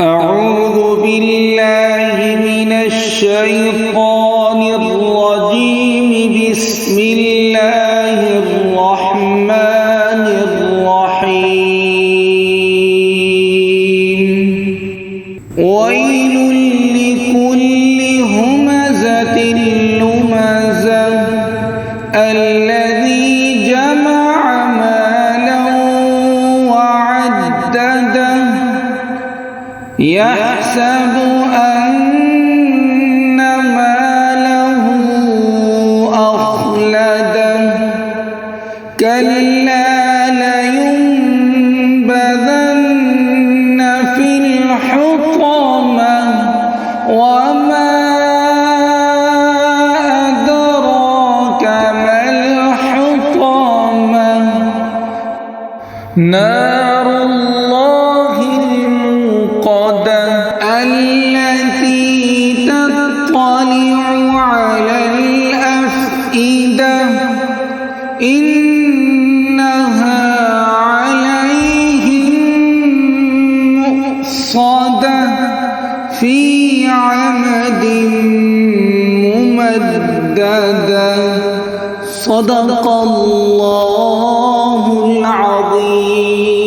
أعوذ بالله من الشيطان الرجيم. بسم الله الرحمن الرحيم. ويل لكل همزة لمزة الذي جمع مالا وعدده يحسب أن ماله أخلده كلا لينبذن في الحطمة وما أدراك ما الحطمة نار الله الموقدة التي تطلع على الأفئدة إنها عليهم مؤصدة في عمد ممددة. صدق الله العظيم.